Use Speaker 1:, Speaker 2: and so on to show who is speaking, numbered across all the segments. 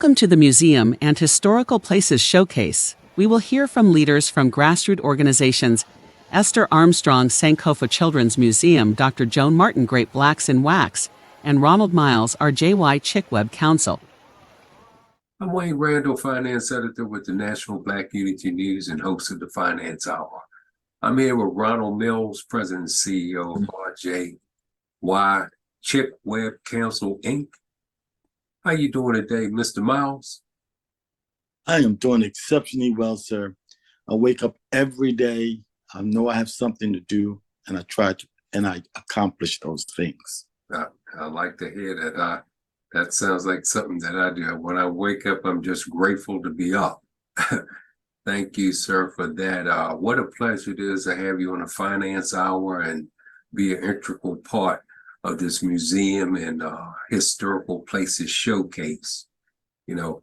Speaker 1: Welcome to the Museum and Historical Places Showcase. We will hear from leaders from grassroots organizations Esther Armstrong Sankofa Children's Museum, Dr. Joan Martin Great Blacks in Wax, and Ronald Miles, our JY Chickweb Council.
Speaker 2: I'm Wayne Randall, Finance Editor with the National Black Unity News and host of the Finance Hour. I'm here with Ronald Mills, President and CEO of RJY Chickweb Council, Inc. How you doing today, Mr. Miles?
Speaker 3: I am doing exceptionally well, sir. I wake up every day. I know I have something to do, and I try to, and I accomplish those things.
Speaker 2: I like to hear that. That sounds like something that I do. When I wake up, I'm just grateful to be up. Thank you, sir, for that. What a pleasure it is to have you on the Finance Hour and be an integral part of this museum and historical places showcase. You know,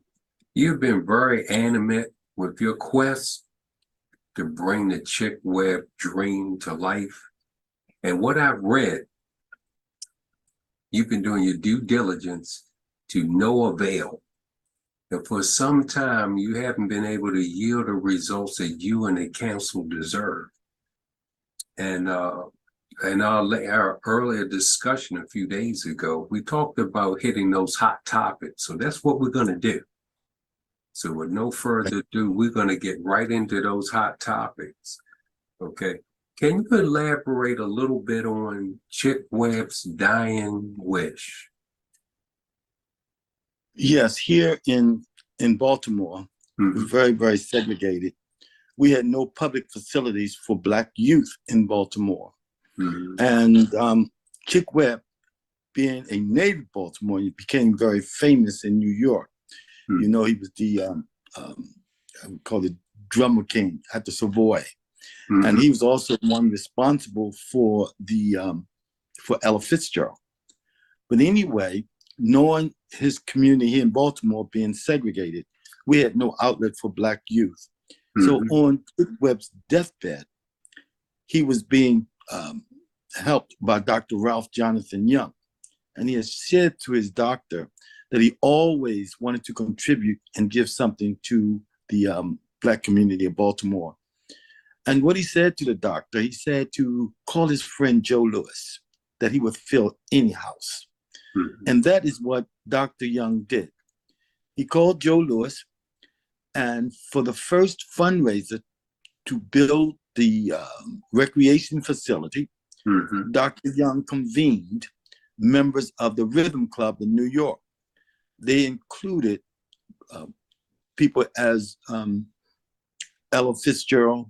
Speaker 2: you've been very animate with your quest to bring the Chickweb dream to life. And what I've read, you've been doing your due diligence to no avail. And for some time, you haven't been able to yield the results that you and the council deserve. And our earlier discussion a few days ago, we talked about hitting those hot topics. So that's what we're going to do. So with no further ado, we're going to get right into those hot topics. Okay. Can you elaborate a little bit on Chickweb's dying wish?
Speaker 3: Yes, here in Baltimore, we're very, very segregated. We had no public facilities for Black youth in Baltimore. And Chickweb, being a native Baltimorean, became very famous in New York. You know, he was the, I would call it drummer king at the Savoy. And he was also one responsible for the, for Ella Fitzgerald. But anyway, knowing his community here in Baltimore being segregated, we had no outlet for Black youth. So on Chickweb's deathbed, he was being helped by Dr. Ralph Jonathan Young. And he has said to his doctor that he always wanted to contribute and give something to the Black community of Baltimore. And what he said to the doctor, he said to call his friend Joe Louis, that he would fill any house. And that is what Dr. Young did. He called Joe Louis, and for the first fundraiser to build the recreation facility, Dr. Young convened members of the Rhythm Club in New York. They included people as Ella Fitzgerald,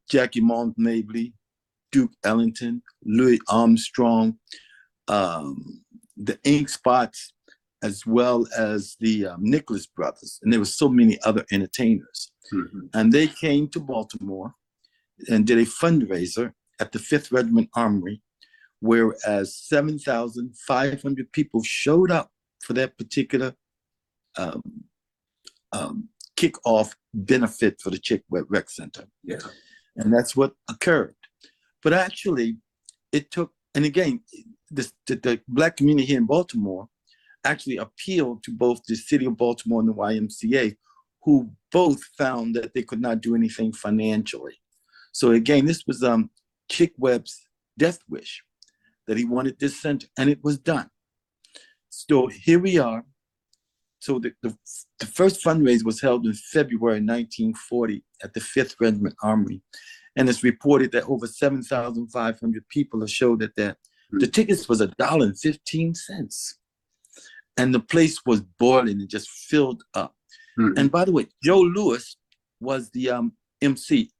Speaker 3: Jackie Montgomery, Duke Ellington, Louis Armstrong, the Ink Spots, as well as the Nicholas Brothers. And there were so many other entertainers. And they came to Baltimore and did a fundraiser at the 5th Regiment Armory, whereas 7,500 people showed up for that particular kickoff benefit for the Chickweb Rec Center.
Speaker 2: Yeah.
Speaker 3: And that's what occurred. But actually, it took, and again, the Black community here in Baltimore actually appealed to both the city of Baltimore and the YMCA, who both found that they could not do anything financially. So again, this was Chickweb's death wish, that he wanted this center, and it was done. So here we are. So the first fundraiser was held in February 1940 at the 5th Regiment Armory. And it's reported that over 7,500 people have showed that the tickets was $1.15. And the place was boiling and just filled up. And by the way, Joe Louis was the MC,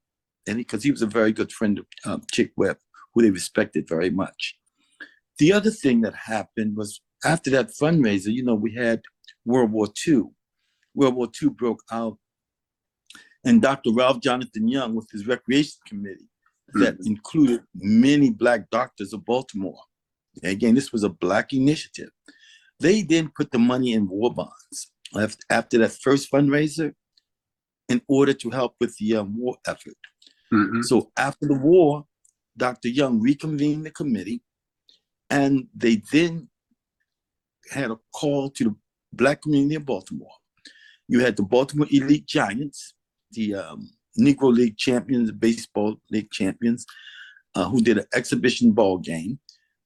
Speaker 3: and because he was a very good friend of Chickweb, who they respected very much. The other thing that happened was after that fundraiser, you know, we had World War II. World War II broke out, and Dr. Ralph Jonathan Young with his recreation committee that included many Black doctors of Baltimore. Again, this was a Black initiative. They then put the money in war bonds after that first fundraiser in order to help with the war effort. So after the war, Dr. Young reconvened the committee, and they then had a call to the Black community of Baltimore You had the Baltimore Elite Giants, the Negro League champions, the baseball league champions, who did an exhibition ball game.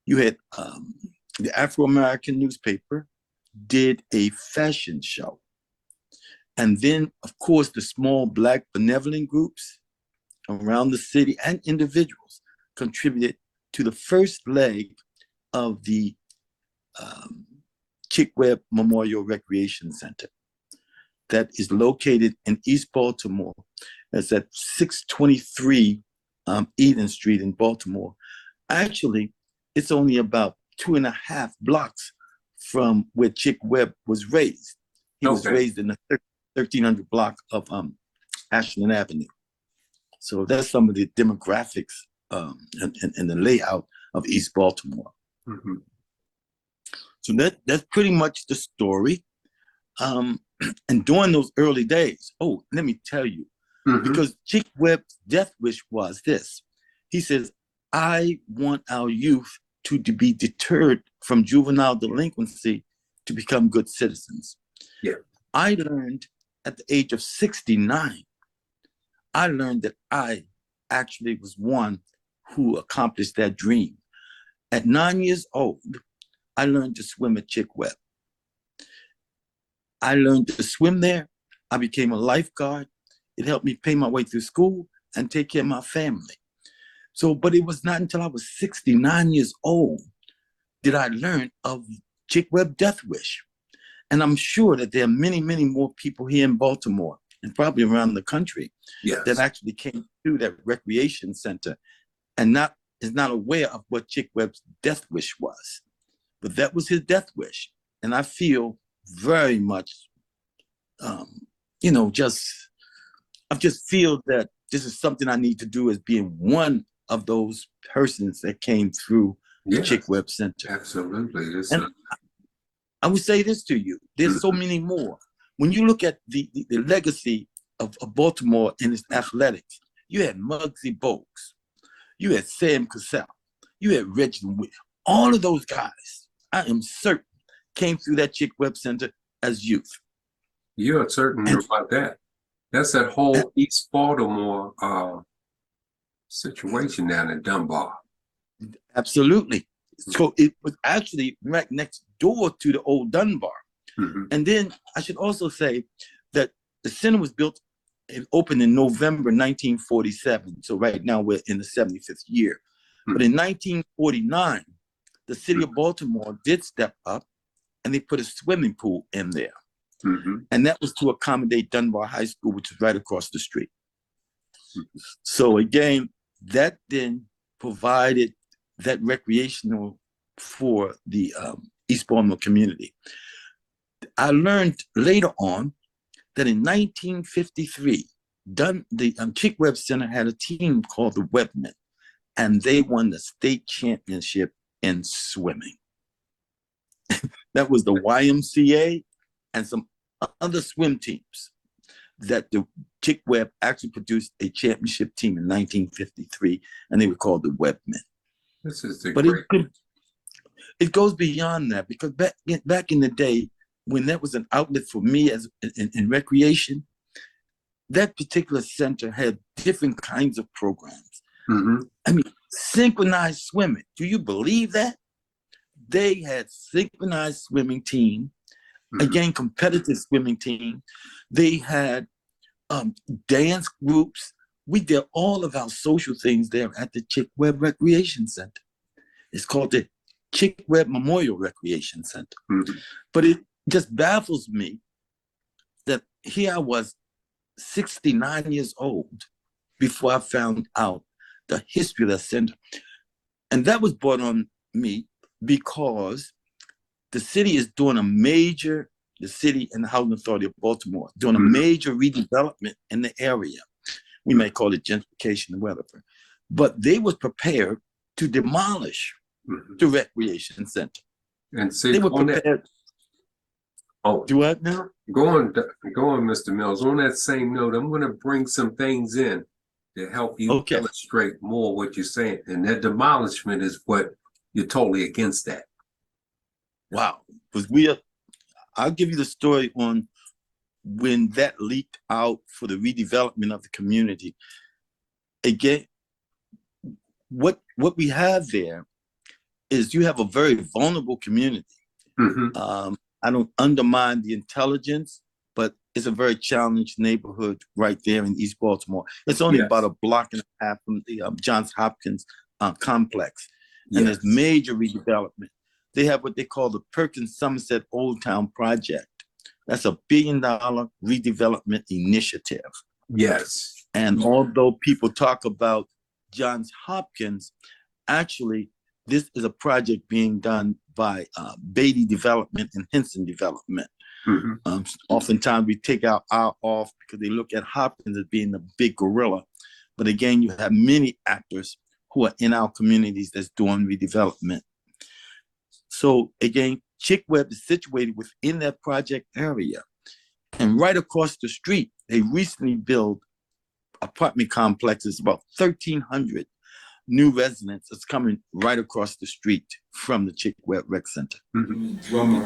Speaker 3: You had the Afro-American newspaper did a fashion show. And then, of course, the small Black benevolent groups around the city and individuals contributed to the first leg of the Chick Webb Memorial Recreation Center that is located in East Baltimore. That's at 623 Eden Street in Baltimore. Actually, it's only about 2.5 blocks from where Chick Webb was raised. He was raised in the 1300 block of Ashland Avenue. So that's some of the demographics and the layout of East Baltimore.
Speaker 2: Mm-hmm.
Speaker 3: So that's pretty much the story. And during those early days, let me tell you, because Chick Webb's death wish was this. He says, I want our youth to be deterred from juvenile delinquency to become good citizens.
Speaker 2: Yeah.
Speaker 3: I learned at the age of 69, I learned that I actually was one who accomplished that dream. At 9 years old, I learned to swim at Chick Webb. I learned to swim there. I became a lifeguard. It helped me pay my way through school and take care of my family. So, but it was not until I was 69 years old did I learn of Chick Webb death wish. And I'm sure that there are many, many more people here in Baltimore and probably around the country that actually came through that recreation center and is not aware of what Chick Webb's death wish was. But that was his death wish. And I feel very much, I just feel that this is something I need to do as being one of those persons that came through the Chick Webb Center.
Speaker 2: Absolutely.
Speaker 3: I would say this to you. There's so many more. When you look at the legacy of Baltimore and its athletics, you had Muggsy Bogues, you had Sam Cassell, you had Reginald Witt. All of those guys, I am certain, came through that Chick Webb Center as youth.
Speaker 2: You're certain about that. That's that whole East Baltimore situation down in Dunbar.
Speaker 3: Absolutely. So it was actually right next door to the old Dunbar.
Speaker 2: Mm-hmm.
Speaker 3: And then I should also say that the center was built and opened in November 1947. So right now we're in the 75th year. Mm-hmm. But in 1949, the city of Baltimore did step up and they put a swimming pool in there.
Speaker 2: Mm-hmm.
Speaker 3: And that was to accommodate Dunbar High School, which is right across the street. Mm-hmm. So again, that then provided that recreational for the East Baltimore community. I learned later on that in 1953, the Chick Webb Center had a team called the Webbmen, and they won the state championship in swimming. That was the YMCA and some other swim teams that the Chick Webb actually produced a championship team in 1953, and they were called the Webbmen.
Speaker 2: This is the
Speaker 3: but it goes beyond that, because back in the day, when that was an outlet for me as in recreation, that particular center had different kinds of programs.
Speaker 2: Mm-hmm.
Speaker 3: I mean, synchronized swimming. Do you believe that? They had synchronized swimming team, again, competitive swimming team. They had dance groups. We did all of our social things there at the Chick Webb Recreation Center. It's called the Chick Webb Memorial Recreation Center.
Speaker 2: Mm-hmm.
Speaker 3: But it just baffles me that here I was 69 years old before I found out the history of that center. And that was brought on me because the city is doing the city and the Housing Authority of Baltimore, doing a major redevelopment in the area. We may call it gentrification or whatever. But they were prepared to demolish the recreation center.
Speaker 2: And see,
Speaker 3: they were prepared. Do what now?
Speaker 2: Go on, Mr. Mills. On that same note, I'm going to bring some things in to help you illustrate more what you're saying. And that demolishment is what you're totally against that.
Speaker 3: Wow. Because I'll give you the story on when that leaked out for the redevelopment of the community, again, what we have there is you have a very vulnerable community. I don't undermine the intelligence, but it's a very challenged neighborhood right there in East Baltimore. It's only about a block and a half from the Johns Hopkins complex, and there's major redevelopment. They have what they call the Perkins Somerset Old Town Project. That's $1 billion redevelopment initiative.
Speaker 2: Yes.
Speaker 3: And although people talk about Johns Hopkins, actually, this is a project being done by Beatty Development and Henson Development. Oftentimes we take our eye off because they look at Hopkins as being the big gorilla. But again, you have many actors who are in our communities that's doing redevelopment. So again, Chick Web is situated within that project area. And right across the street, they recently built apartment complexes, about 1,300 new residents that's coming right across the street from the Chick Web Rec Center.
Speaker 4: Drummer,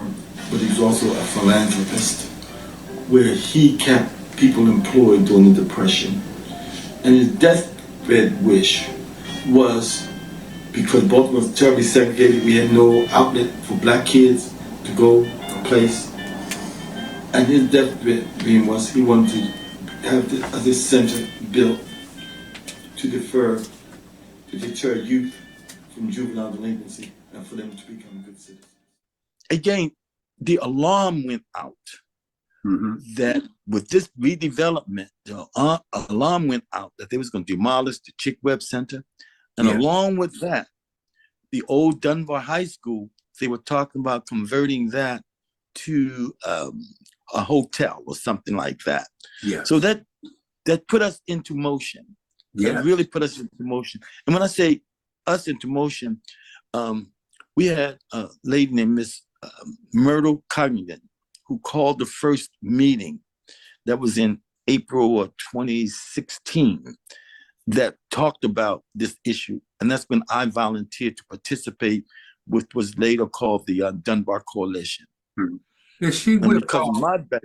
Speaker 4: but he's also a philanthropist, where he kept people employed during the Depression. And his deathbed wish was, because Baltimore was terribly segregated, we had no outlet for black kids to go a place. And his deathbed dream was he wanted to have this center built to deter youth from juvenile delinquency and for them to become good citizens.
Speaker 3: Again, the alarm went out that with this redevelopment, the alarm went out that they was going to demolish the Chick Web Center. And along with that, the old Dunbar High School, they were talking about converting that to a hotel or something like that. So that put us into motion. That really put us into motion. And when I say us into motion, we had a lady named Miss Myrtle Congdon, who called the first meeting that was in April of 2016 that talked about this issue. And that's when I volunteered to participate with what was later called the Dunbar Coalition.
Speaker 2: Is she
Speaker 3: and
Speaker 2: with
Speaker 3: because of my back,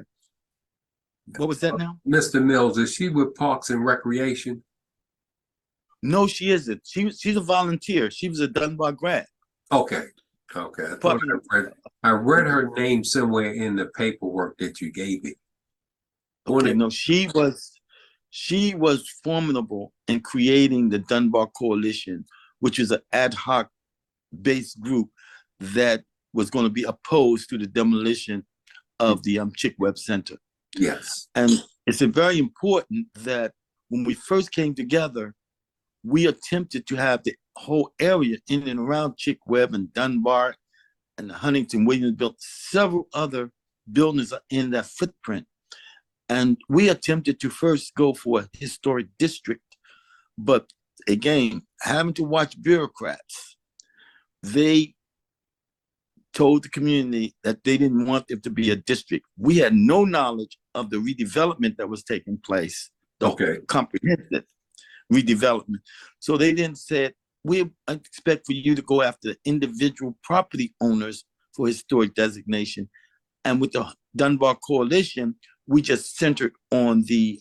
Speaker 3: what was that now?
Speaker 2: Mr. Mills, is she with Parks and Recreation?
Speaker 3: No, she isn't. She's a volunteer. She was a Dunbar grad.
Speaker 2: Okay. I read her name somewhere in the paperwork that you gave me.
Speaker 3: Okay, no, she was formidable in creating the Dunbar Coalition, which is an ad hoc based group that was going to be opposed to the demolition of the Chick Web Center.
Speaker 2: Yes.
Speaker 3: And it's very important that when we first came together, we attempted to have the whole area in and around Chick Web and Dunbar and Huntington Williams built several other buildings in that footprint. And we attempted to first go for a historic district, but again, having to watch bureaucrats, they told the community that they didn't want it to be a district. We had no knowledge of the redevelopment that was taking place, the comprehensive redevelopment. So they then said, we expect for you to go after individual property owners for historic designation. And with the Dunbar Coalition, we just centered on the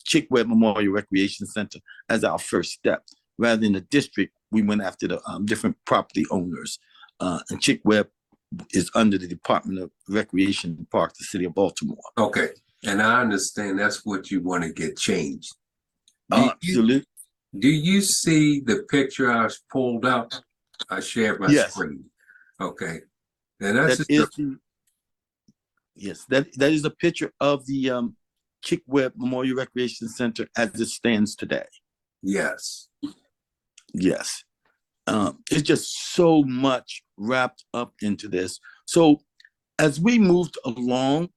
Speaker 3: Chick Web Memorial Recreation Center as our first step. Rather than the district, we went after the different property owners. And Chick Web is under the Department of Recreation and Parks, the city of Baltimore.
Speaker 2: Okay, and I understand that's what you want to get changed.
Speaker 3: Absolutely.
Speaker 2: Do you see the picture I pulled up? I shared my screen. Okay, and that
Speaker 3: is a picture of the Chick Web Memorial Recreation Center as it stands today.
Speaker 2: Yes.
Speaker 3: Yes. It's just so much wrapped up into this. So as we moved along,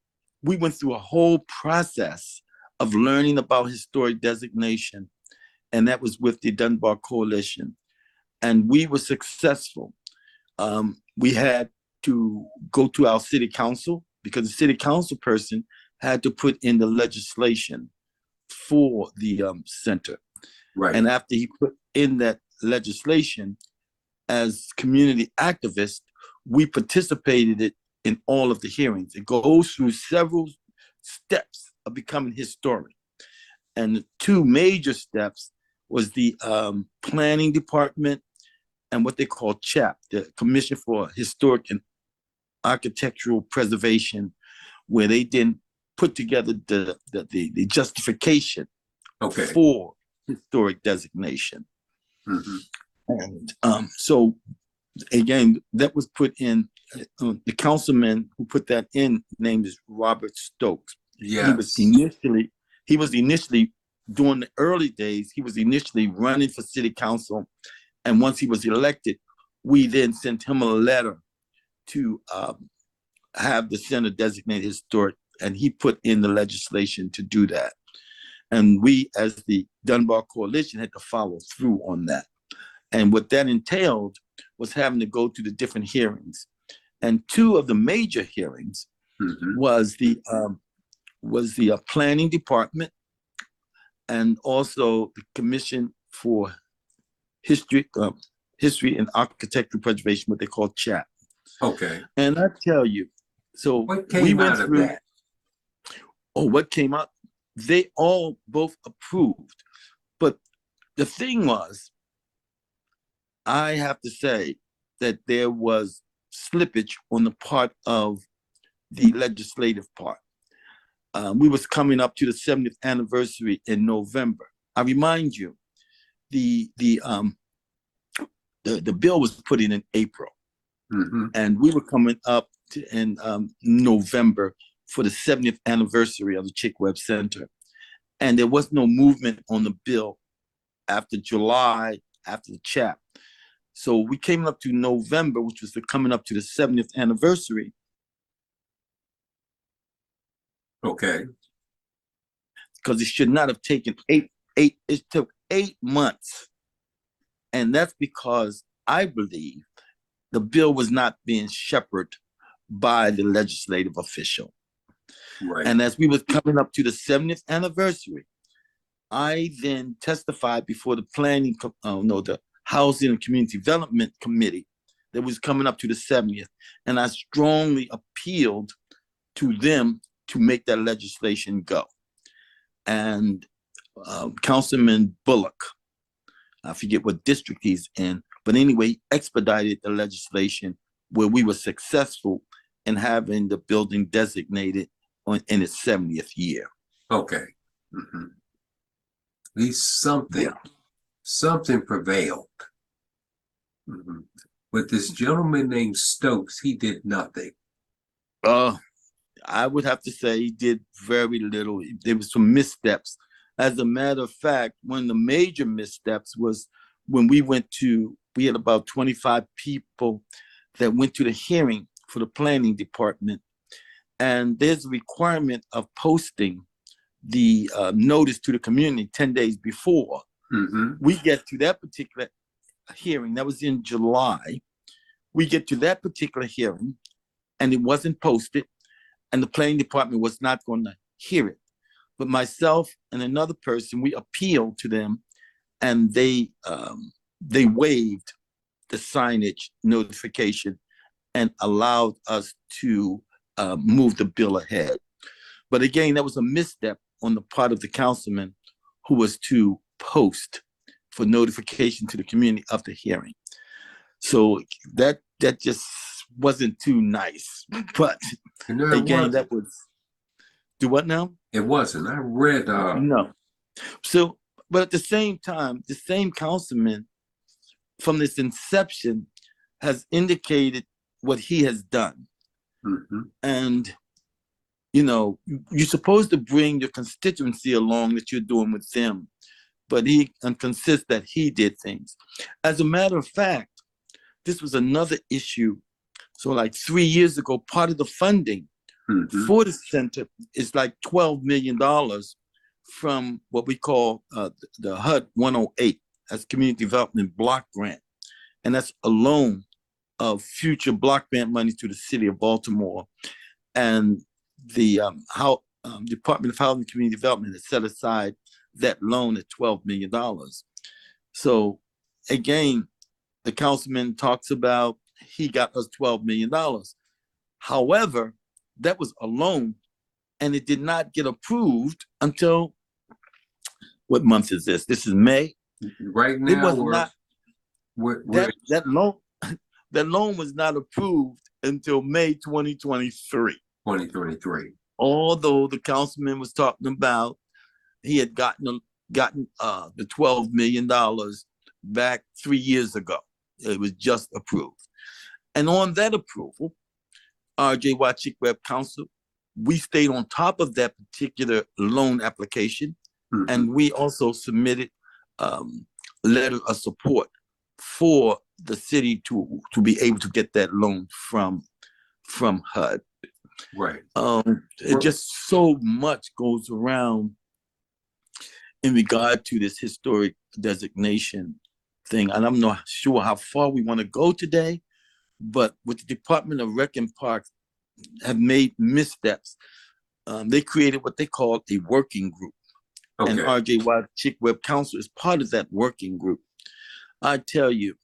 Speaker 3: we went through a whole process of learning about historic designation, and that was with the Dunbar Coalition. And we were successful. We had to go to our city council because the city council person had to put in the legislation for the center.
Speaker 2: Right.
Speaker 3: And after he put in that legislation, as community activists, we participated in all of the hearings. It goes through several steps of becoming historic. And the two major steps was the planning department and what they call CHAP, the Commission for Historic and Architectural Preservation, where they then put together the justification for historic designation. And so again, that was put in, the councilman who put that in, name is Robert Stokes.
Speaker 2: Yes.
Speaker 3: He was initially during the early days, he was initially running for city council. And once he was elected, we then sent him a letter to have the center designated historic, and he put in the legislation to do that. And we, as the Dunbar Coalition, had to follow through on that. And what that entailed was having to go to the different hearings. And two of the major hearings was the planning department and also the Commission for History and Architectural Preservation, what they call CHAP.
Speaker 2: Okay.
Speaker 3: And I tell you, so
Speaker 2: what came out of that?
Speaker 3: Oh, what came out? They all both approved. But the thing was, I have to say that there was slippage on the part of the legislative part. We was coming up to the 70th anniversary in November. I remind you, the bill was put in April, and we were coming up in November for the 70th anniversary of the Chick Webb Center, and there was no movement on the bill after July, after the CHAP. So we came up to November, which was coming up to the 70th anniversary.
Speaker 2: Okay.
Speaker 3: Because it should not have taken it took 8 months. And that's because I believe the bill was not being shepherded by the legislative official.
Speaker 2: Right.
Speaker 3: And as we were coming up to the 70th anniversary, I then testified before the Housing and Community Development Committee that was coming up to the 70th. And I strongly appealed to them to make that legislation go. And Councilman Bullock, I forget what district he's in, but anyway, expedited the legislation where we were successful in having the building designated in its 70th year.
Speaker 2: Okay. At least something prevailed. But this gentleman named Stokes, he did nothing.
Speaker 3: I would have to say he did very little. There was some missteps. As a matter of fact, one of the major missteps was when we had about 25 people that went to the hearing for the planning department. And there's a requirement of posting the notice to the community 10 days before. We get to that particular hearing, that was in July. We get to that particular hearing and it wasn't posted, and the planning department was not going to hear it. But myself and another person, we appealed to them, and they waived the signage notification and allowed us to move the bill ahead. But again, that was a misstep on the part of the councilman who was to post for notification to the community of the hearing. So that just wasn't too nice. But again, that was, do what now?
Speaker 2: It wasn't. I read
Speaker 3: no. So, but at the same time, the same councilman from this inception has indicated what he has done. And you're supposed to bring your constituency along that you're doing with them, but he consists that he did things. As a matter of fact, this was another issue. So like 3 years ago, part of the funding for the center is like $12 million from what we call the HUD 108, as Community Development Block Grant. And that's a loan of future block grant money to the city of Baltimore. And the Department of Housing and Community Development has set aside that loan at $12 million. So again, the councilman talks about he got us $12 million. However, that was a loan and it did not get approved until, what month is this? This is May.
Speaker 2: Right
Speaker 3: It
Speaker 2: now,
Speaker 3: was not, that loan, that loan was not approved until May 2023.
Speaker 2: 2023.
Speaker 3: Although the councilman was talking about he had gotten the $12 million back 3 years ago. It was just approved. And on that approval, RJY Chick Web Council, we stayed on top of that particular loan application, and we also submitted a letter of support for the city to be able to get that loan from HUD.
Speaker 2: Right.
Speaker 3: It just so much goes around in regard to this historic designation thing. And I'm not sure how far we want to go today, but with the Department of Rec and Parks have made missteps. They created what they call a working group.
Speaker 2: Okay.
Speaker 3: And RJY Chick Web Council is part of that working group. I tell you,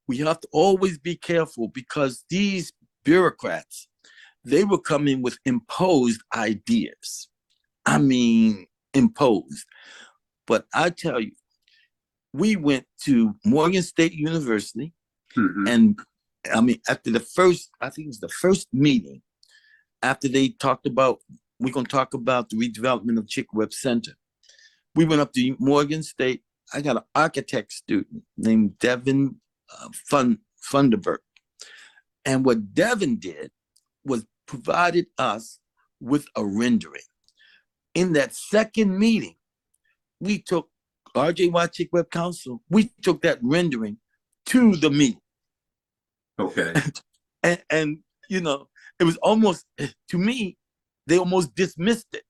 Speaker 3: we have to always be careful because these bureaucrats, they were coming with imposed ideas. I mean, imposed. But I tell you, we went to Morgan State University, and I mean, after the first, I think it was the first meeting, after they talked about, we're going to talk about the redevelopment of Chick Web Center. We went up to Morgan State. I got an architect student named Devin Funderburg. And what Devin did was provided us with a rendering. In that second meeting, we took RJY Chick Web Council, we took that rendering to the meeting.
Speaker 2: Okay.
Speaker 3: And you know, it was almost, to me, they almost dismissed it.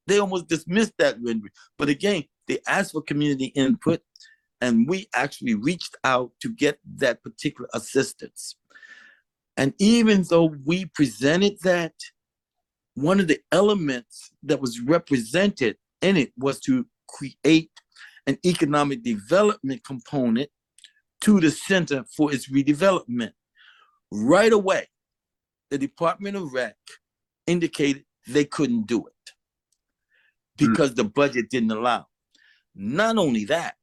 Speaker 3: They almost dismissed that rendering. But again, they asked for community input, and we actually reached out to get that particular assistance. And even though we presented that, one of the elements that was represented in it was to create an economic development component to the center for its redevelopment. Right away, the Department of Rec indicated they couldn't do it because the budget didn't allow. Not only that,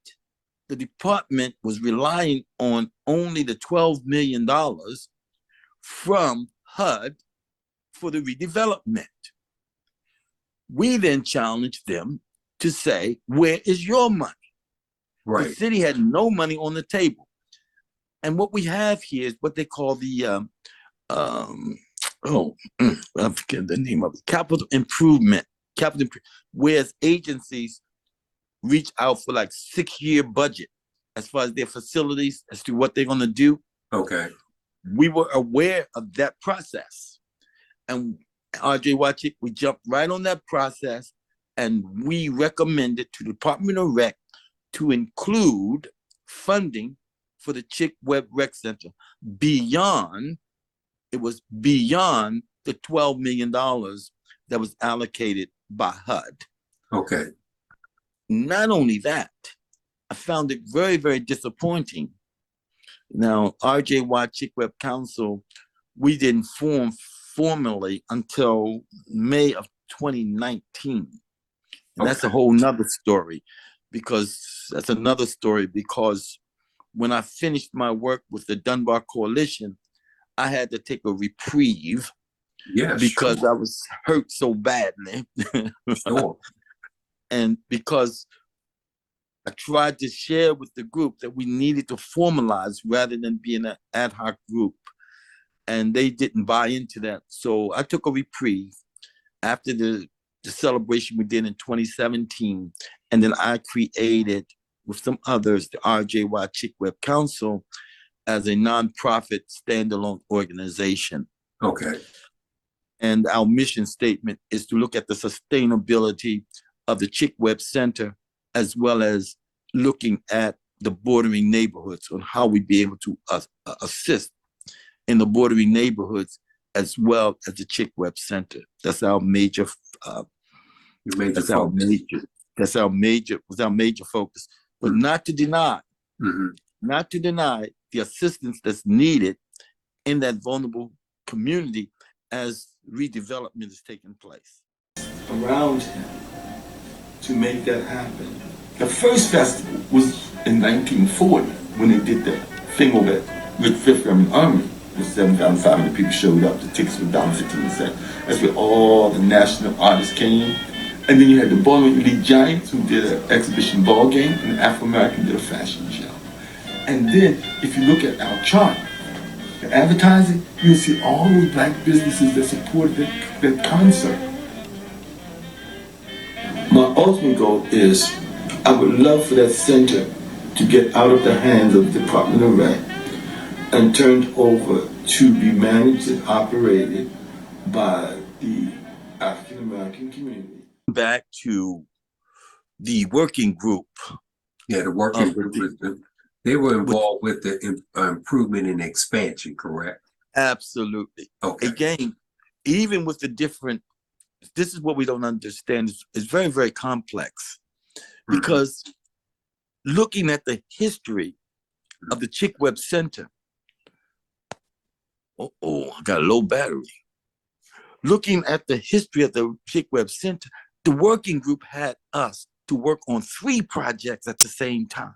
Speaker 3: the department was relying on only the $12 million from HUD for the redevelopment. We then challenged them to say, where is your money?
Speaker 2: Right.
Speaker 3: The city had no money on the table. And what we have here is what they call the, I forget the name of it, capital improvement, whereas agencies reach out for like 6-year budget as far as their facilities, as to what they're gonna do.
Speaker 2: Okay.
Speaker 3: We were aware of that process. And RJY Chick, we jumped right on that process, and we recommended to the Department of Rec to include funding for the Chick Web Rec Center beyond, it was beyond the $12 million that was allocated by HUD.
Speaker 2: Okay.
Speaker 3: Not only that, I found it very, very disappointing. Now, RJY Chick Web Council, we didn't form formally until May of 2019. And that's a whole nother story, because when I finished my work with the Dunbar Coalition, I had to take a reprieve.
Speaker 2: Yes.
Speaker 3: Because I was hurt so badly.
Speaker 2: Sure.
Speaker 3: And because I tried to share with the group that we needed to formalize rather than being an ad hoc group. And they didn't buy into that. So I took a reprieve after the celebration we did in 2017. And then I created, with some others, the RJY Chick Web Council as a nonprofit standalone organization.
Speaker 2: Okay.
Speaker 3: And our mission statement is to look at the sustainability of the Chick Web Center, as well as looking at the bordering neighborhoods on how we be able to assist in the bordering neighborhoods, as well as the Chick Web Center. That's our major, that's our major focus. But not to deny, not to deny the assistance that's needed in that vulnerable community, as redevelopment is taking place.
Speaker 4: Around him to make that happen. The first festival was in 1940 when they did the thing over at Rich Fifth Airman Army. With 7,500 people showed up. The tickets were down 15%. That's where all the national artists came. And then you had the Baltimore Elite Giants who did an exhibition ball game, and the Afro-American did a fashion show. And then if you look at our chart, the advertising, you'll see all those black businesses that supported that concert. My ultimate goal is I would love for that center to get out of the hands of the Department of Rec and turned over to be managed and operated by the African American community.
Speaker 3: Back to the working group.
Speaker 2: Yeah, the working group, they were involved with the improvement and expansion, correct?
Speaker 3: Absolutely.
Speaker 2: Okay.
Speaker 3: Again, even with the different, this is what we don't understand. It's very, very complex. Because looking at the history of the Chick Webb Center, I got a low battery. Looking at the history of the Chick Webb Center, the working group had us to work on 3 projects at the same time.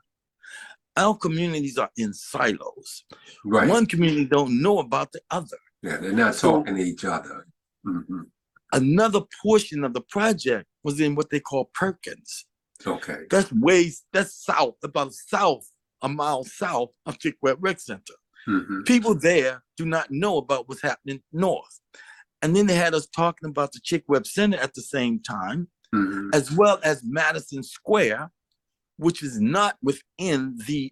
Speaker 3: Our communities are in silos.
Speaker 2: Right.
Speaker 3: One community don't know about the other.
Speaker 2: Yeah, they're not talking to each other.
Speaker 3: Another portion of the project was in what they call Perkins.
Speaker 2: Okay.
Speaker 3: That's south, about a mile south of Chick Webb Rec Center. People there do not know about what's happening north. And then they had us talking about the Chick Webb Center at the same time, as well as Madison Square, which is not within the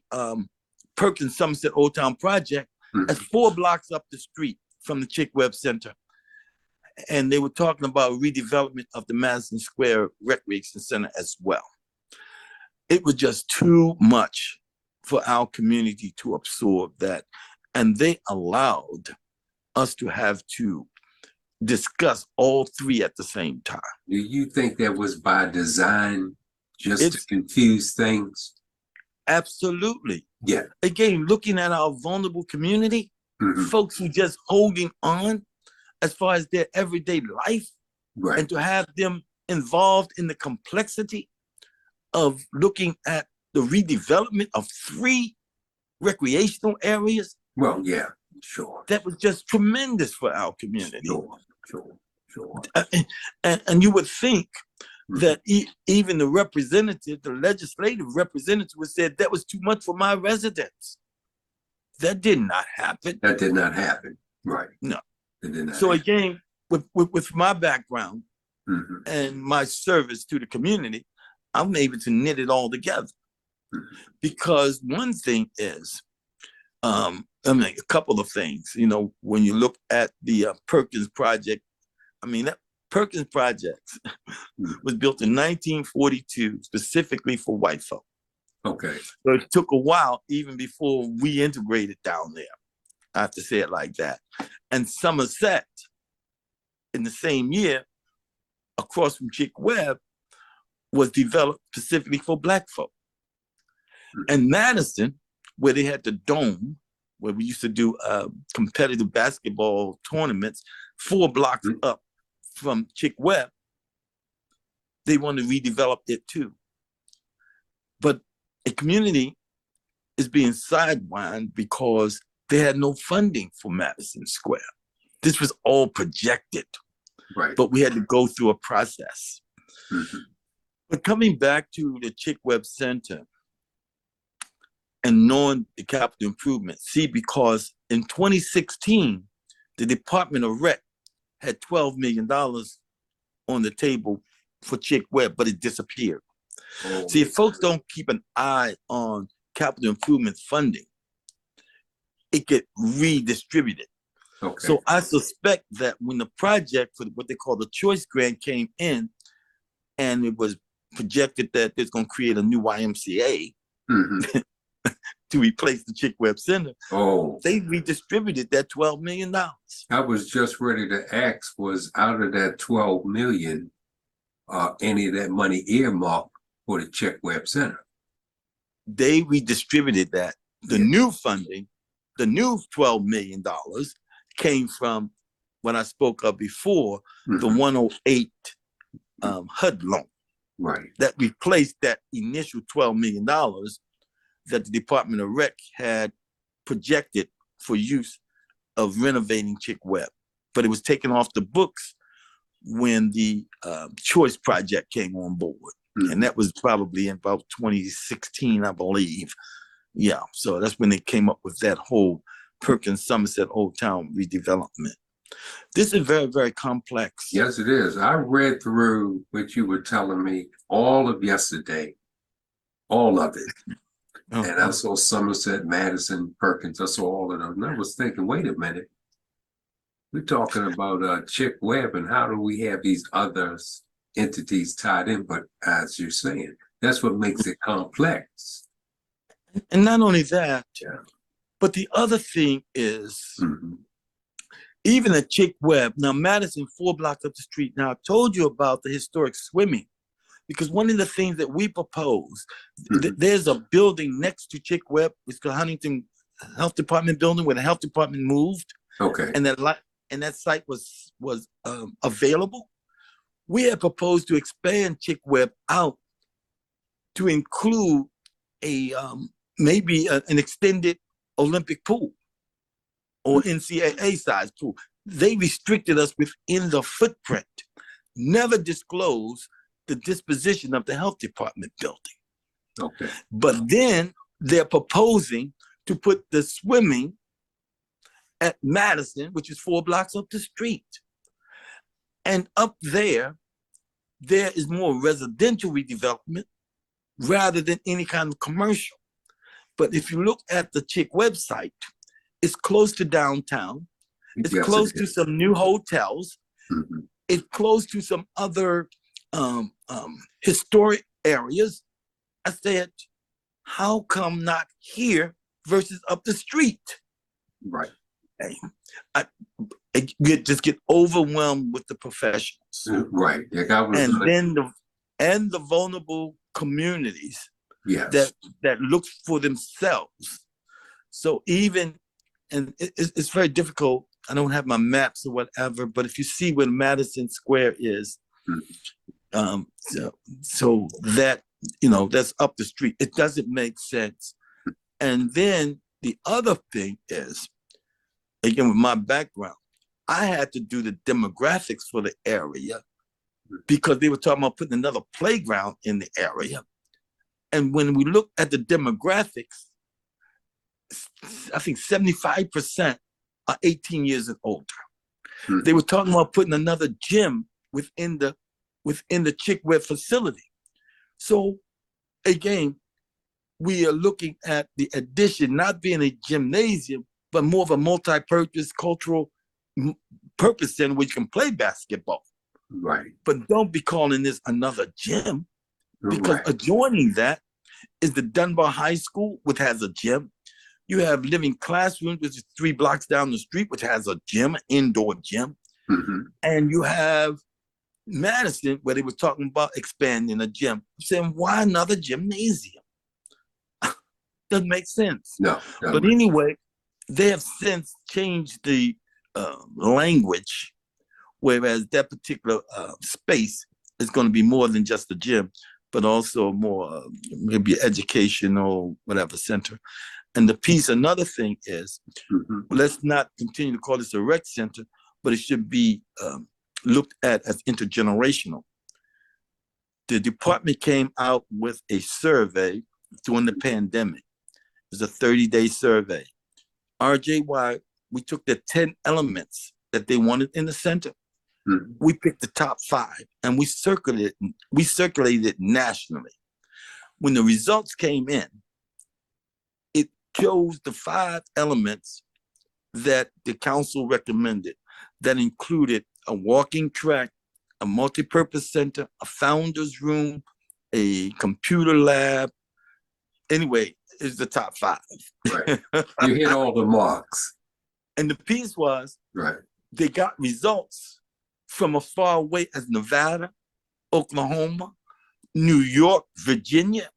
Speaker 3: Perkins Somerset Old Town project, as 4 blocks up the street from the Chick Webb Center. And they were talking about redevelopment of the Madison Square Recreation Center as well. It was just too much for our community to absorb that. And they allowed us to have to discuss all 3 at the same time.
Speaker 2: Do you think that was by design, just to confuse things?
Speaker 3: Absolutely.
Speaker 2: Yeah.
Speaker 3: Again, looking at our vulnerable community, folks who just holding on as far as their everyday life, and to have them involved in the complexity of looking at the redevelopment of 3 recreational areas.
Speaker 2: Well, yeah, sure.
Speaker 3: That was just tremendous for our community.
Speaker 2: Sure.
Speaker 3: And you would think that even the representative, the legislative representative would say that was too much for my residents. That did not happen.
Speaker 2: That did not happen. Right.
Speaker 3: No.
Speaker 2: It did not
Speaker 3: so
Speaker 2: happen.
Speaker 3: Again, with my background and my service to the community, I'm able to knit it all together. Because one thing is, a couple of things, when you look at the Perkins project, that Perkins project was built in 1942 specifically for white folk.
Speaker 2: Okay.
Speaker 3: So it took a while even before we integrated down there. I have to say it like that. And Somerset, in the same year, across from Chick Webb, was developed specifically for black folk. And Madison, where they had the dome, where we used to do competitive basketball tournaments, 4 blocks up from Chick Webb, they want to redevelop it too. But a community is being sidewinded because they had no funding for Madison Square. This was all projected, but we had to go through a process. But coming back to the Chick Webb Center and knowing the capital improvement, because in 2016, the Department of Rec had $12 million on the table for Chick Webb, but it disappeared. See, if folks don't keep an eye on capital improvement funding, it get redistributed. So I suspect that when the project for what they call the Choice Grant came in, and it was projected that it's going to create a new YMCA to replace the Chick Webb Center, they redistributed that $12 million.
Speaker 2: I was just ready to ask, was out of that 12 million, any of that money earmarked for the Chick Webb Center?
Speaker 3: They redistributed that. The new funding, the new $12 million came from what I spoke of before,
Speaker 2: Mhm.
Speaker 3: the 108 HUD loan
Speaker 2: Right.
Speaker 3: that replaced that initial $12 million that the Department of Rec had projected for use of renovating Chick Webb. But it was taken off the books when the Choice Project came on board.
Speaker 2: Mhm.
Speaker 3: And that was probably in about 2016, I believe. Yeah, so that's when they came up with that whole Perkins Somerset Old Town redevelopment. This is very, very complex.
Speaker 2: Yes, it is. I read through what you were telling me all of yesterday, all of it. And I saw Somerset, Madison, Perkins. I saw all of them. And I was thinking, wait a minute. We're talking about Chick Webb, and how do we have these other entities tied in? But as you're saying, that's what makes it complex.
Speaker 3: And not only that,
Speaker 2: Yeah.
Speaker 3: but the other thing is,
Speaker 2: Mhm.
Speaker 3: even at Chick Webb, now Madison, 4 blocks up the street. Now I told you about the historic swimming, because one of the things that we propose, there's a building next to Chick Webb. It's the Huntington Health Department building where the health department moved,
Speaker 2: Okay.
Speaker 3: and that site was available. We had proposed to expand Chick Webb out to include a maybe an extended Olympic pool or NCAA size pool. They restricted us within the footprint, never disclosed the disposition of the health department building.
Speaker 2: Okay.
Speaker 3: But then they're proposing to put the swimming at Madison, which is 4 blocks up the street. And up there is more residential redevelopment rather than any kind of commercial. But if you look at the Chick website, it's close to downtown. It's
Speaker 2: Yes,
Speaker 3: close
Speaker 2: it
Speaker 3: to
Speaker 2: is.
Speaker 3: some new hotels.
Speaker 2: Mhm.
Speaker 3: It's close to some other historic areas. I said, how come not here versus up the street?
Speaker 2: Right.
Speaker 3: I just get overwhelmed with the professionals.
Speaker 2: Right. Like I was,
Speaker 3: And then the vulnerable communities
Speaker 2: yes.
Speaker 3: that look for themselves. So even, and it's very difficult. I don't have my maps or whatever, but if you see where Madison Square is, so that, that's up the street. It doesn't make sense. And then the other thing is, again, with my background, I had to do the demographics for the area because they were talking about putting another playground in the area. And when we look at the demographics, I think 75% are 18 years and older. They were talking about putting another gym within the Chick Webb facility. So again, we are looking at the addition not being a gymnasium, but more of a multi-purpose cultural purpose center where you can play basketball.
Speaker 2: Right.
Speaker 3: But don't be calling this another gym, because
Speaker 2: Right.
Speaker 3: adjoining that is the Dunbar High School, which has a gym. You have Living Classrooms, which is 3 blocks down the street, which has a gym, an indoor gym.
Speaker 2: Mhm.
Speaker 3: And you have Madison, where they were talking about expanding a gym. I'm saying, why another gymnasium? Doesn't make sense.
Speaker 2: No.
Speaker 3: But anyway, they have since changed the language, whereas that particular space is going to be more than just a gym, but also more maybe educational, whatever center. And another thing is, let's not continue to call this a rec center, but it should be looked at as intergenerational. The department came out with a survey during the pandemic. It was a 30-day survey. RJY, we took the 10 elements that they wanted in the center. We picked the top 5 and we circulated it nationally. When the results came in, it chose the 5 elements that the council recommended, that included a walking track, a multi-purpose center, a founder's room, a computer lab. Anyway, it's the top 5.
Speaker 2: Right. You hit all the marks.
Speaker 3: And the piece was,
Speaker 2: Right.
Speaker 3: they got results from as far away as Nevada, Oklahoma, New York, Virginia.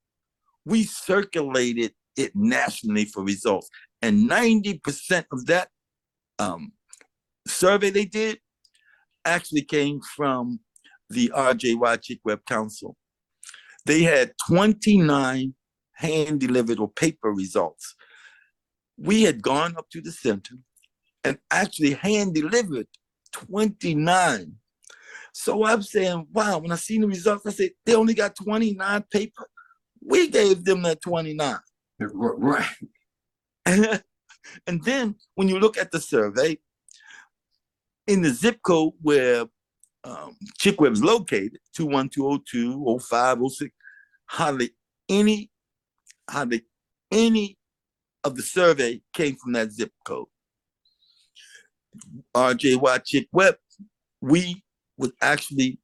Speaker 3: We circulated it nationally for results. And 90% of that survey they did actually came from the RJY Chick Web Council. They had 29 hand-delivered or paper results. We had gone up to the center and actually hand-delivered 29. So I'm saying, wow, when I seen the results, I said, they only got 29 paper. We gave them that 29.
Speaker 2: Right.
Speaker 3: And then when you look at the survey, in the zip code where ChickWeb is located, 21202, 05, 06, hardly any of the survey came from that zip code. RJY ChickWeb, we was actually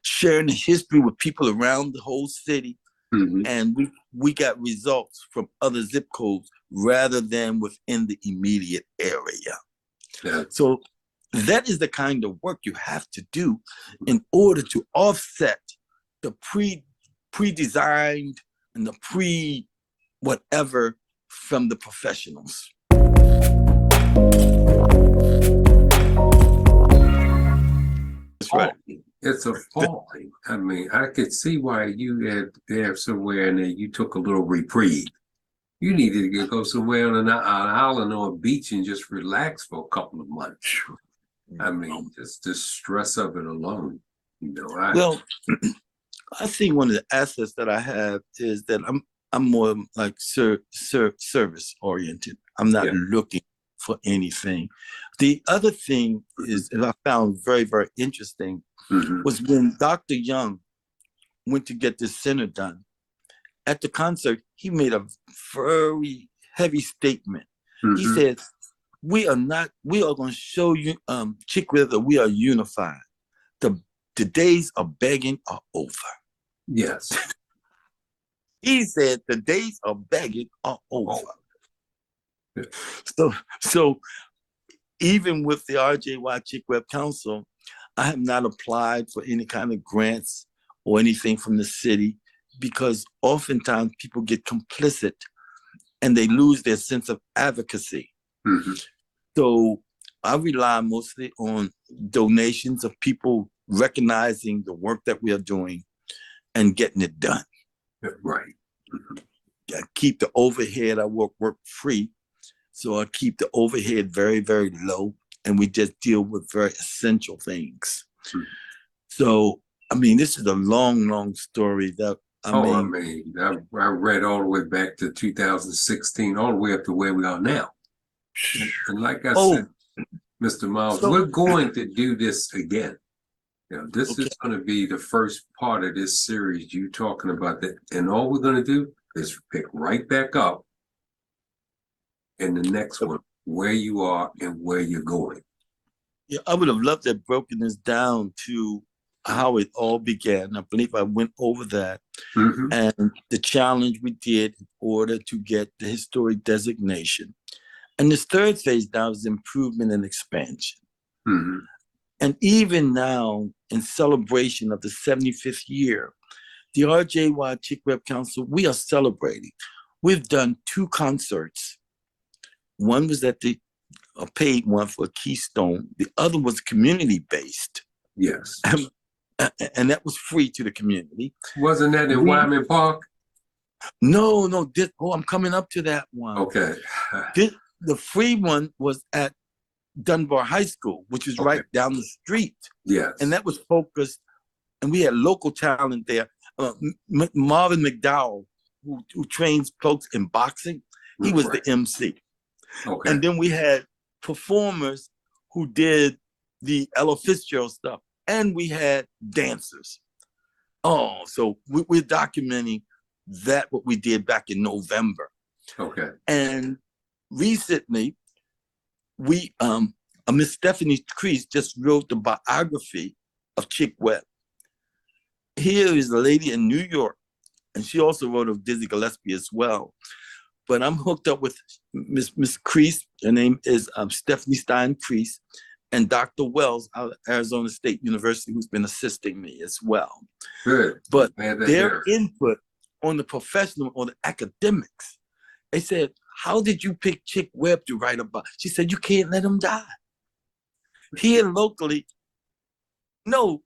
Speaker 3: sharing the history with people around the whole city, and we got results from other zip codes rather than within the immediate area.
Speaker 2: Yeah.
Speaker 3: So that is the kind of work you have to do in order to offset the pre-designed and the pre-whatever from the professionals. That's right.
Speaker 2: It's appalling. I mean, I could see why you had there somewhere and then you took a little reprieve. You needed to go somewhere on an island or a beach and just relax for a couple of months. I mean, just the stress of it alone. You know,
Speaker 3: well, I think one of the assets that I have is that I'm more like service oriented. I'm not looking for anything. The other thing is, and I found very, very interesting, was when Dr. Young went to get this center done. At the concert, he made a very heavy statement. He said, we are going to show you, ChickWeb, that we are unified. The days of begging are over.
Speaker 2: Yes.
Speaker 3: He said the days of begging are over.
Speaker 2: Yeah.
Speaker 3: So even with the RJY ChickWeb Council, I have not applied for any kind of grants or anything from the city because oftentimes people get complicit and they lose their sense of advocacy. So I rely mostly on donations of people recognizing the work that we are doing and getting it done.
Speaker 2: Right.
Speaker 3: I keep the overhead, I work free. So I keep the overhead very, very low, and we just deal with very essential things. So, I mean, this is a long, long story that I
Speaker 2: read all the way back to 2016, all the way up to where we are now. And like I said, Mr. Miles, we're going to do this again. You know, this is going to be the first part of this series you talking about that. And all we're going to do is pick right back up in the next one, where you are and where you're going.
Speaker 3: Yeah, I would have loved to have broken this down to how it all began. I believe I went over that and the challenge we did in order to get the historic designation. And this third phase now is improvement and expansion. And even now, in celebration of the 75th year, the RJY ChickWeb Council, we are celebrating. We've done 2 concerts. One was at a paid one for Keystone. The other was community-based.
Speaker 2: Yes.
Speaker 3: And that was free to the community.
Speaker 2: Wasn't that in Wyman Park?
Speaker 3: No. I'm coming up to that one.
Speaker 2: Okay.
Speaker 3: The free one was at Dunbar High School, which is right down the street.
Speaker 2: Yes.
Speaker 3: And that was focused, and we had local talent there. Marvin McDowell, who trains folks in boxing, he was the MC.
Speaker 2: Okay.
Speaker 3: And then we had performers who did the Ella Fitzgerald stuff, and we had dancers. So we're documenting that, what we did back in November.
Speaker 2: Okay.
Speaker 3: And recently, we Miss Stephanie Crease just wrote the biography of ChickWeb. Here is a lady in New York, and she also wrote of Dizzy Gillespie as well. But I'm hooked up with Miss Crease. Her name is Stephanie Stein Crease, and Dr. Wells out of Arizona State University, who's been assisting me as well.
Speaker 2: Good.
Speaker 3: But their input on the professional or the academics, they said, how did you pick ChickWeb to write about? She said, you can't let them die. here locally know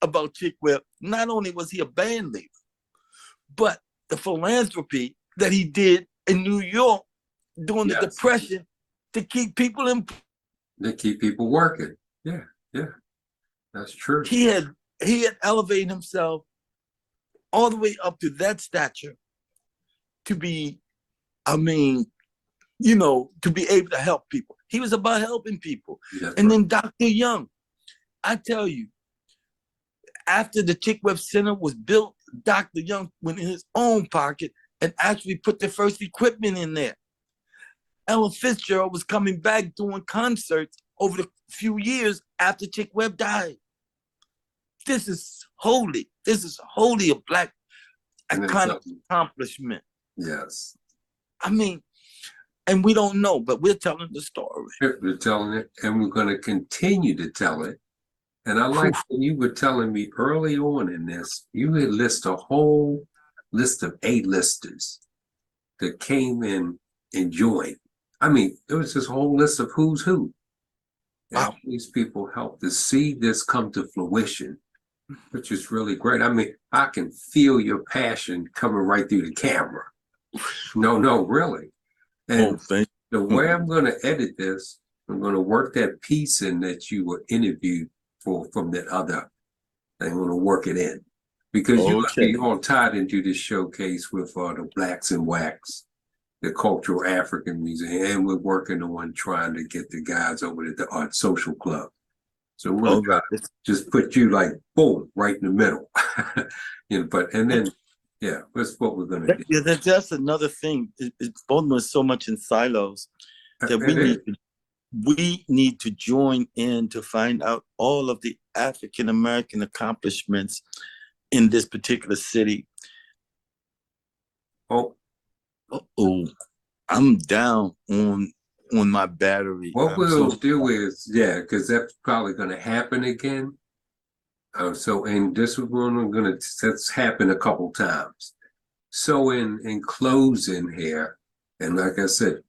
Speaker 3: about Chick Webb. Not only was he a band leader, but the philanthropy that he did in New York during the Depression to keep people in.
Speaker 2: To keep people working. Yeah, yeah, that's true.
Speaker 3: He had elevated himself all the way up to that stature to be, I mean, you know, to be able to help people. He was about helping people.
Speaker 2: That's
Speaker 3: and
Speaker 2: right.
Speaker 3: then Dr. Young, I tell you, after the Chick Webb Center was built, Dr. Young went in his own pocket and actually put the first equipment in there. Ella Fitzgerald was coming back doing concerts over the few years after Chick Webb died. This is holy. This is holy a Black iconic accomplishment.
Speaker 2: Yes.
Speaker 3: I mean, and we don't know, but we're telling the story.
Speaker 2: We're telling it, and we're going to continue to tell it. And I like when you were telling me early on in this, you had list a whole list of A-listers that came in and joined. I mean, there was this whole list of who's who.
Speaker 3: Wow.
Speaker 2: And these people helped to see this come to fruition, which is really great. I mean, I can feel your passion coming right through the camera. No, really. And the way I'm going to edit this, I'm going to work that piece in that you were interviewed for from that other. I'm going to work it in because you're going to be all tied into this showcase with the Blacks in Wax, the Cultural African Museum, and we're working on trying to get the guys over at the Art Social Club. So we're going to just put you like boom right in the middle, you know. But and then that's what we're going to do.
Speaker 3: Yeah, that's another thing. Baltimore is so much in silos that we need to join in to find out all of the African American accomplishments in this particular city. I'm down on my battery.
Speaker 2: What we'll do is, because that's probably going to happen again. And this is when that's happened a couple times. So in closing here, and like I said,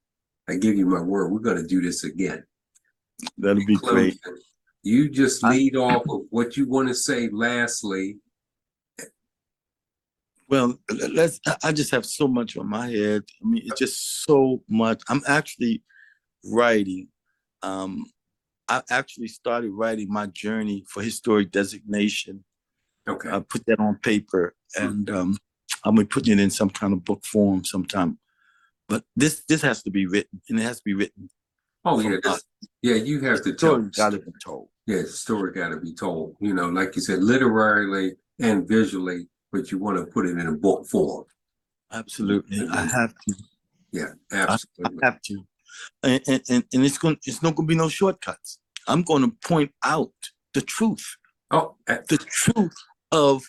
Speaker 2: I give you my word, we're going to do this again.
Speaker 3: That'll be great.
Speaker 2: You just lead off of what you want to say lastly.
Speaker 3: Well, I just have so much on my head. I mean, it's just so much. I'm actually writing. I actually started writing my journey for historic designation.
Speaker 2: Okay.
Speaker 3: I put that on paper and I'm be putting it in some kind of book form sometime. But this has to be written, and it has to be written.
Speaker 2: Oh yeah, you have to tell.
Speaker 3: The story got to be told.
Speaker 2: Yeah, the story got to be told. You know, like you said, literarily and visually, but you want to put it in a book form.
Speaker 3: Absolutely, I have to.
Speaker 2: Yeah, absolutely.
Speaker 3: I have to, and it's not going to be no shortcuts. I'm going to point out the truth. The truth of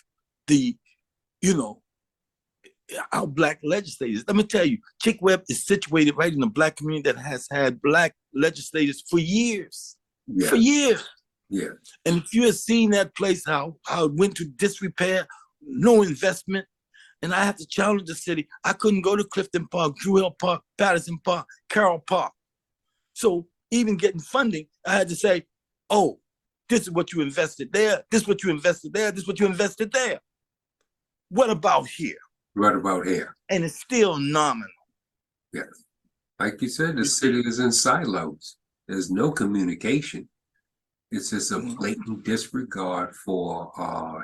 Speaker 3: our Black legislators. Let me tell you, Chick Webb is situated right in the Black community that has had Black legislators for years.
Speaker 2: Yeah.
Speaker 3: For years.
Speaker 2: Yeah.
Speaker 3: And if you had seen that place, how it went to disrepair, no investment, and I have to challenge the city. I couldn't go to Clifton Park, Drew Hill Park, Patterson Park, Carroll Park. So even getting funding, I had to say, oh, this is what you invested there, this is what you invested there, this is what you invested there. What about here?
Speaker 2: What about here?
Speaker 3: And it's still nominal.
Speaker 2: Yes. Like you said, the city is in silos. There's no communication. It's just a blatant disregard for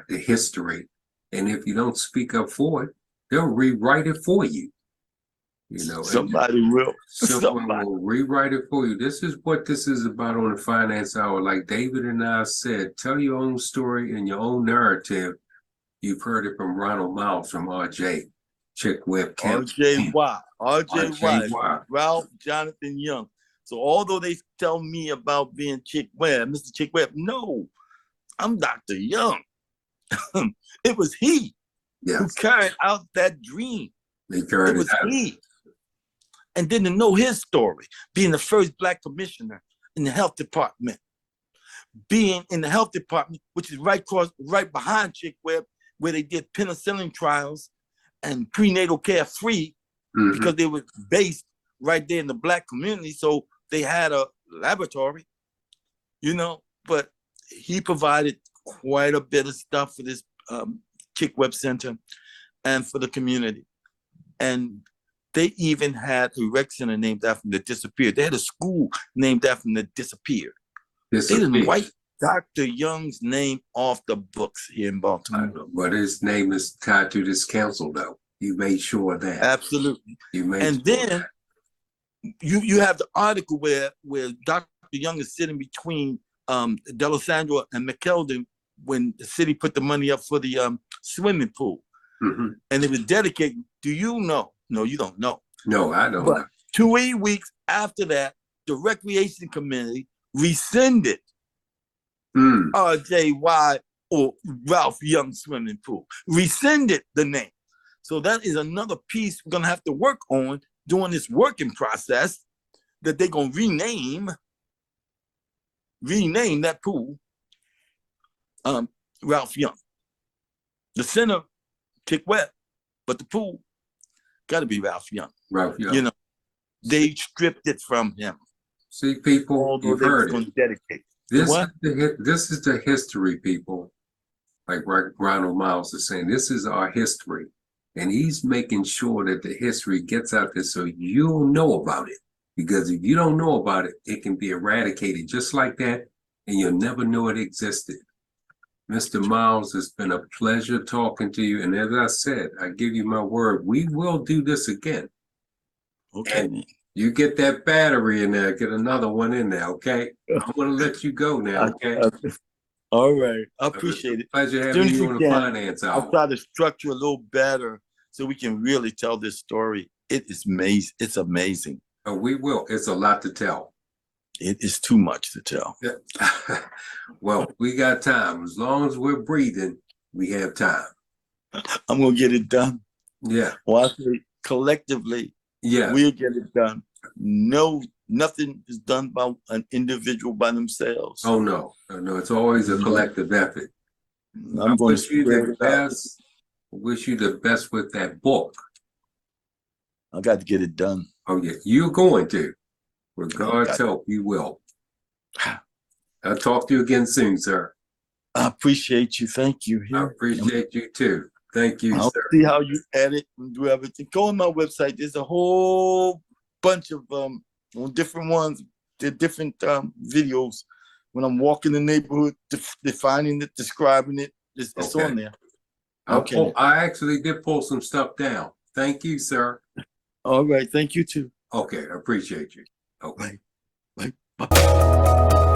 Speaker 2: the history. And if you don't speak up for it, they'll rewrite it for you. You know,
Speaker 3: somebody will.
Speaker 2: Someone will rewrite it for you. This is what this is about on the Finance Hour. Like David and I said, tell your own story and your own narrative. You've heard it from Ronald Miles, from RJ, Chick Webb,
Speaker 3: RJ, Ralph Jonathan Young. So although they tell me about being Chick Webb, Mr. Chick Webb, no, I'm Dr. Young. It was he who carried out that dream. It was he. And then to know his story, being the first Black commissioner in the health department, being in the health department, which is right behind Chick Webb, where they did penicillin trials and prenatal care free, because they were based right there in the Black community. So they had a laboratory. you know, but he provided quite a bit of stuff for this Chick Web Center and for the community. And they even had a rec center named after him that disappeared. They had a school named after him that disappeared. They didn't wipe Dr. Young's name off the books here in Baltimore.
Speaker 2: I know, but his name is tied to this council, though. You made sure of that.
Speaker 3: Absolutely.
Speaker 2: You made
Speaker 3: And
Speaker 2: sure of
Speaker 3: then
Speaker 2: that.
Speaker 3: you have the article where Dr. Young is sitting between Delisandro and McKeldin when the city put the money up for the swimming pool.
Speaker 2: Mm-hmm.
Speaker 3: And it was dedicated. Do you know? No, you don't know.
Speaker 2: No, I don't
Speaker 3: But
Speaker 2: know.
Speaker 3: 2 weeks after that, the Recreation Committee rescinded RJY or Ralph Young Swimming Pool, rescinded the name. So that is another piece we're gonna have to work on during this working process, that they're gonna rename that pool Ralph Young. The center, Chick Web, but the pool gotta be Ralph Young.
Speaker 2: Ralph Young.
Speaker 3: You know, they stripped it from him.
Speaker 2: See, people,
Speaker 3: Although
Speaker 2: you've
Speaker 3: they were
Speaker 2: heard
Speaker 3: going
Speaker 2: it.
Speaker 3: to dedicate.
Speaker 2: This
Speaker 3: What?
Speaker 2: this is the history, people. Like Ronald Miles is saying, this is our history. And he's making sure that the history gets out there so you'll know about it. Because if you don't know about it, it can be eradicated just like that, and you'll never know it existed. Mr. Miles, it's been a pleasure talking to you. And as I said, I give you my word, we will do this again.
Speaker 3: Okay.
Speaker 2: And you get that battery in there, get another one in there, okay? I'm gonna let you go now, okay?
Speaker 3: All right. I appreciate it.
Speaker 2: Pleasure
Speaker 3: Soon
Speaker 2: having
Speaker 3: as
Speaker 2: you
Speaker 3: you
Speaker 2: on the
Speaker 3: can,
Speaker 2: finance
Speaker 3: I'll
Speaker 2: hour.
Speaker 3: try to structure a little better so we can really tell this story. It is amazing. It's amazing.
Speaker 2: Oh, we will. It's a lot to tell.
Speaker 3: It is too much to tell.
Speaker 2: Yeah. Well, we got time. As long as we're breathing, we have time.
Speaker 3: I'm gonna get it done.
Speaker 2: Yeah.
Speaker 3: Well, I say collectively,
Speaker 2: Yeah.
Speaker 3: we'll get it done. No, nothing is done by an individual by themselves.
Speaker 2: Oh, no. No, it's always a collective effort.
Speaker 3: I'm going to
Speaker 2: wish you
Speaker 3: spread
Speaker 2: the
Speaker 3: it out.
Speaker 2: best. I wish you the best with that book.
Speaker 3: I got to get it done.
Speaker 2: Oh, yeah. You're going to. With God's
Speaker 3: Okay.
Speaker 2: help, you will. I'll talk to you again soon, sir.
Speaker 3: I appreciate you. Thank you.
Speaker 2: I appreciate you too. Thank you,
Speaker 3: I'll
Speaker 2: sir.
Speaker 3: see how you edit and do everything. Go on my website. There's a whole bunch of different ones. There are different videos when I'm walking the neighborhood, defining it, describing it. It's
Speaker 2: Okay.
Speaker 3: on there.
Speaker 2: Okay. I actually did pull some stuff down. Thank you, sir.
Speaker 3: All right. Thank you too.
Speaker 2: Okay, I appreciate you. Okay.
Speaker 3: Bye. Bye.